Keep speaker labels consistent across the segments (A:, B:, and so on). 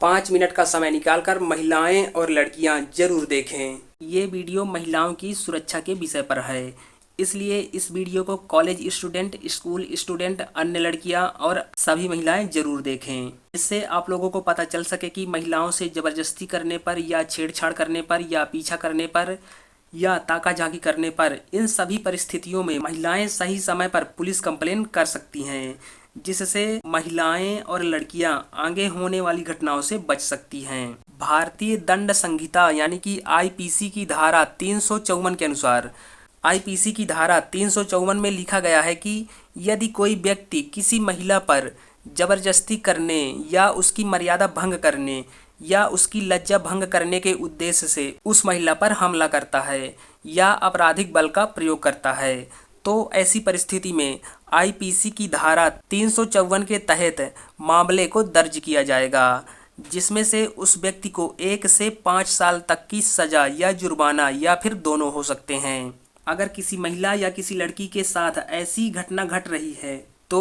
A: 5 minute का समय निकालकर महिलाएं और लड़कियां जरूर देखें। ये वीडियो महिलाओं की सुरक्षा के विषय पर है, इसलिए इस वीडियो को कॉलेज स्टूडेंट, स्कूल स्टूडेंट, अन्य लड़कियां और सभी महिलाएं जरूर देखें। इससे आप लोगों को पता चल सके कि महिलाओं से जबरदस्ती करने पर या छेड़छाड़ करने पर या पीछा करने पर या ताका-झाकी करने पर इन सभी परिस्थितियों में महिलाएं सही समय पर पुलिस कंप्लेन कर सकती हैं, जिससे महिलाएं और लड़कियां आगे होने वाली घटनाओं से बच सकती हैं। भारतीय दंड संहिता यानी कि आईपीसी की धारा 354 के अनुसार आईपीसी की धारा 354 में लिखा गया है कि यदि कोई व्यक्ति किसी महिला पर जबरदस्ती करने या उसकी मर्यादा भंग करने या उसकी लज्जा भंग करने के उद्देश्य से उस महिला पर हमला करता है या आपराधिक बल का प्रयोग करता है, तो ऐसी परिस्थिति में आईपीसी की धारा 354 के तहत मामले को दर्ज किया जाएगा, जिसमें से उस व्यक्ति को 1 से 5 साल तक की सजा या जुर्माना या फिर दोनों हो सकते हैं। अगर किसी महिला या किसी लड़की के साथ ऐसी घटना घट रही है तो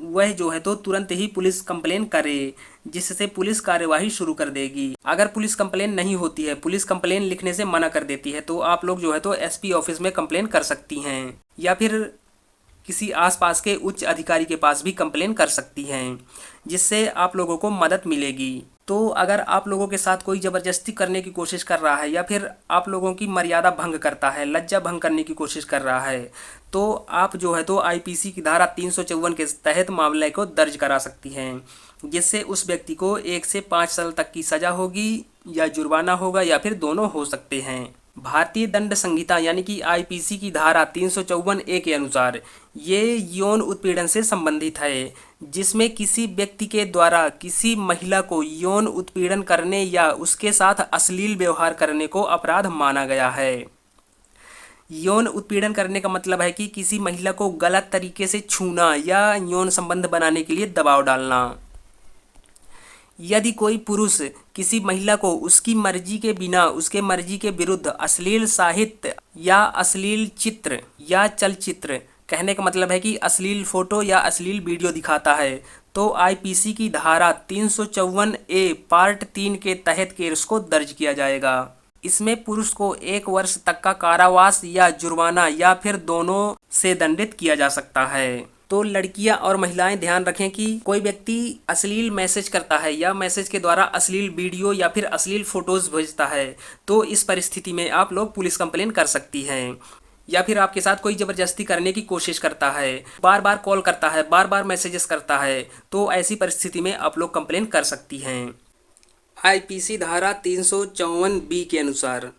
A: वह जो है तो तुरंत ही पुलिस कंप्लेन करे, जिससे पुलिस कार्यवाही शुरू कर देगी। अगर पुलिस कंप्लेन नहीं होती है, पुलिस कंप्लेन लिखने से मना कर देती है, तो आप लोग जो है तो एसपी ऑफिस में कंप्लेन कर सकती हैं या फिर किसी आसपास के उच्च अधिकारी के पास भी कंप्लेन कर सकती हैं, जिससे आप लोगों को मदद मिलेगी। तो अगर आप लोगों के साथ कोई ज़बरदस्ती करने की कोशिश कर रहा है या फिर आप लोगों की मर्यादा भंग करता है, लज्जा भंग करने की कोशिश कर रहा है, तो आप जो है तो आईपीसी की धारा 354 के तहत मामले को दर्ज करा सकती हैं, जिससे उस व्यक्ति को 1 से 5 साल तक की सज़ा होगी या जुर्माना होगा या फिर दोनों हो सकते हैं। भारतीय दंड संहिता यानी कि आईपीसी की धारा 354 ए के अनुसार ये यौन उत्पीड़न से संबंधित है, जिसमें किसी व्यक्ति के द्वारा किसी महिला को यौन उत्पीड़न करने या उसके साथ अश्लील व्यवहार करने को अपराध माना गया है। यौन उत्पीड़न करने का मतलब है कि किसी महिला को गलत तरीके से छूना या यौन संबंध बनाने के लिए दबाव डालना। यदि कोई पुरुष किसी महिला को उसकी मर्जी के बिना उसके मर्जी के विरुद्ध अश्लील साहित्य या अश्लील चित्र या चलचित्र, कहने का मतलब है कि अश्लील फोटो या अश्लील वीडियो दिखाता है, तो आईपीसी की धारा 354 ए पार्ट 3 के तहत केस को दर्ज किया जाएगा। इसमें पुरुष को 1 वर्ष तक का कारावास या जुर्माना या फिर दोनों से दंडित किया जा सकता है। तो लड़कियां और महिलाएं ध्यान रखें कि कोई व्यक्ति अश्लील मैसेज करता है या मैसेज के द्वारा अश्लील वीडियो या फिर अश्लील फोटोज भेजता है, तो इस परिस्थिति में आप लोग पुलिस कंप्लेन कर सकती हैं। या फिर आपके साथ कोई ज़बरदस्ती करने की कोशिश करता है, बार बार कॉल करता है, बार बार मैसेजेस करता है, तो ऐसी परिस्थिति में आप लोग कंप्लेन कर सकती हैं। आईपीसी धारा 354 बी के अनुसार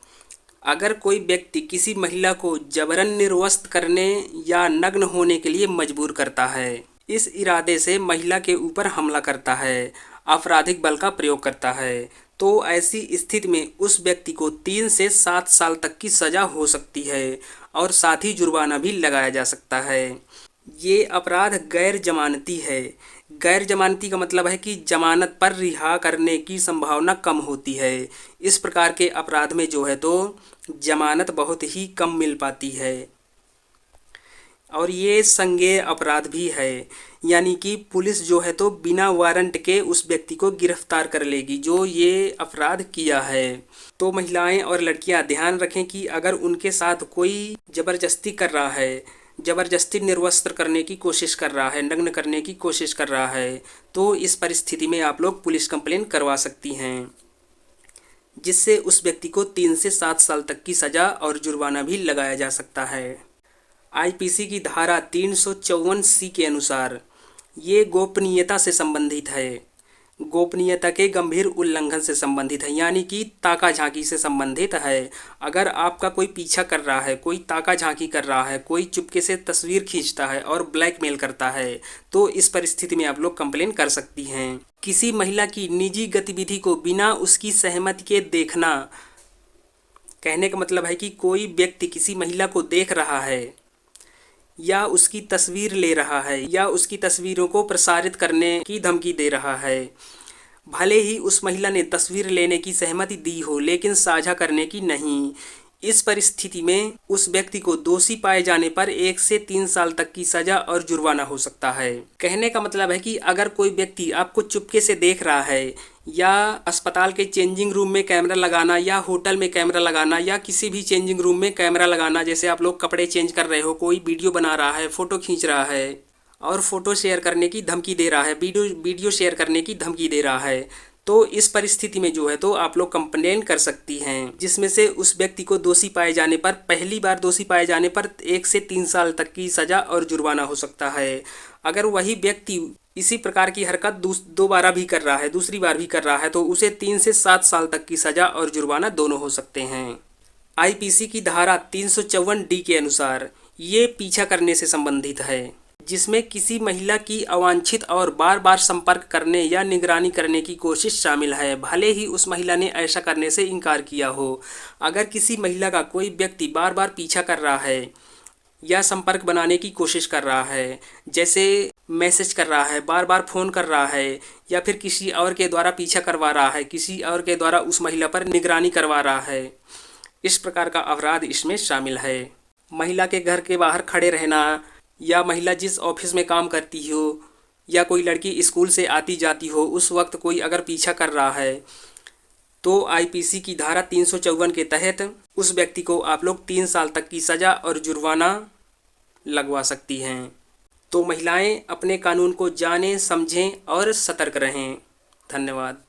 A: अगर कोई व्यक्ति किसी महिला को जबरन निर्वस्त्र करने या नग्न होने के लिए मजबूर करता है, इस इरादे से महिला के ऊपर हमला करता है, आपराधिक बल का प्रयोग करता है, तो ऐसी स्थिति में उस व्यक्ति को 3 से 7 साल तक की सज़ा हो सकती है और साथ ही जुर्माना भी लगाया जा सकता है। ये अपराध गैर जमानती है। गैर जमानती का मतलब है कि जमानत पर रिहा करने की संभावना कम होती है। इस प्रकार के अपराध में जो है तो जमानत बहुत ही कम मिल पाती है और ये संज्ञेय अपराध भी है, यानी कि पुलिस जो है तो बिना वारंट के उस व्यक्ति को गिरफ्तार कर लेगी जो ये अपराध किया है। तो महिलाएं और लड़कियां ध्यान रखें कि अगर उनके साथ कोई ज़बरदस्ती कर रहा है, ज़बरदस्ती निर्वस्त्र करने की कोशिश कर रहा है, नग्न करने की कोशिश कर रहा है, तो इस परिस्थिति में आप लोग पुलिस कंप्लेन करवा सकती हैं, जिससे उस व्यक्ति को 3 से 7 साल तक की सज़ा और जुर्माना भी लगाया जा सकता है। आईपीसी की धारा 354 सी के अनुसार ये गोपनीयता से संबंधित है, गोपनीयता के गंभीर उल्लंघन से संबंधित है, यानी कि ताका झांकी से संबंधित है। अगर आपका कोई पीछा कर रहा है, कोई ताका झांकी कर रहा है, कोई चुपके से तस्वीर खींचता है और ब्लैकमेल करता है, तो इस परिस्थिति में आप लोग कंप्लेन कर सकती हैं। किसी महिला की निजी गतिविधि को बिना उसकी सहमति के देखना, कहने का मतलब है कि कोई व्यक्ति किसी महिला को देख रहा है या उसकी तस्वीर ले रहा है या उसकी तस्वीरों को प्रसारित करने की धमकी दे रहा है, भले ही उस महिला ने तस्वीर लेने की सहमति दी हो लेकिन साझा करने की नहीं, इस परिस्थिति में उस व्यक्ति को दोषी पाए जाने पर 1 से 3 साल तक की सजा और जुर्माना हो सकता है। कहने का मतलब है कि अगर कोई व्यक्ति आपको चुपके से देख रहा है, या अस्पताल के चेंजिंग रूम में कैमरा लगाना, या होटल में कैमरा लगाना, या किसी भी चेंजिंग रूम में कैमरा लगाना, जैसे आप लोग कपड़े चेंज कर रहे हो, कोई वीडियो बना रहा है, फोटो खींच रहा है और फोटो शेयर करने की धमकी दे रहा है, वीडियो शेयर करने की धमकी दे रहा है, तो इस परिस्थिति में जो है तो आप लोग कंप्लेन कर सकती हैं, जिसमें से उस व्यक्ति को दोषी पाए जाने पर, पहली बार दोषी पाए जाने पर 1 से 3 साल तक की सजा और जुर्माना हो सकता है। अगर वही व्यक्ति इसी प्रकार की हरकत दोबारा भी कर रहा है, दूसरी बार भी कर रहा है, तो उसे 3 से 7 साल तक की सजा और जुर्माना दोनों हो सकते हैं। आईपीसी की धारा 354D के अनुसार ये पीछा करने से संबंधित है, जिसमें किसी महिला की अवांछित और बार बार संपर्क करने या निगरानी करने की कोशिश शामिल है, भले ही उस महिला ने ऐसा करने से इनकार किया हो। अगर किसी महिला का कोई व्यक्ति बार बार पीछा कर रहा है या संपर्क बनाने की कोशिश कर रहा है, जैसे मैसेज कर रहा है, बार बार फ़ोन कर रहा है, या फिर किसी और के द्वारा पीछा करवा रहा है, किसी और के द्वारा उस महिला पर निगरानी करवा रहा है, इस प्रकार का अपराध इसमें शामिल है। महिला के घर के बाहर खड़े रहना, या महिला जिस ऑफिस में काम करती हो, या कोई लड़की स्कूल से आती जाती हो, उस वक्त कोई अगर पीछा कर रहा है, तो आईपीसी की धारा 354 के तहत उस व्यक्ति को आप लोग 3 साल तक की सज़ा और जुर्माना लगवा सकती हैं। तो महिलाएं अपने कानून को जानें, समझें और सतर्क रहें। धन्यवाद।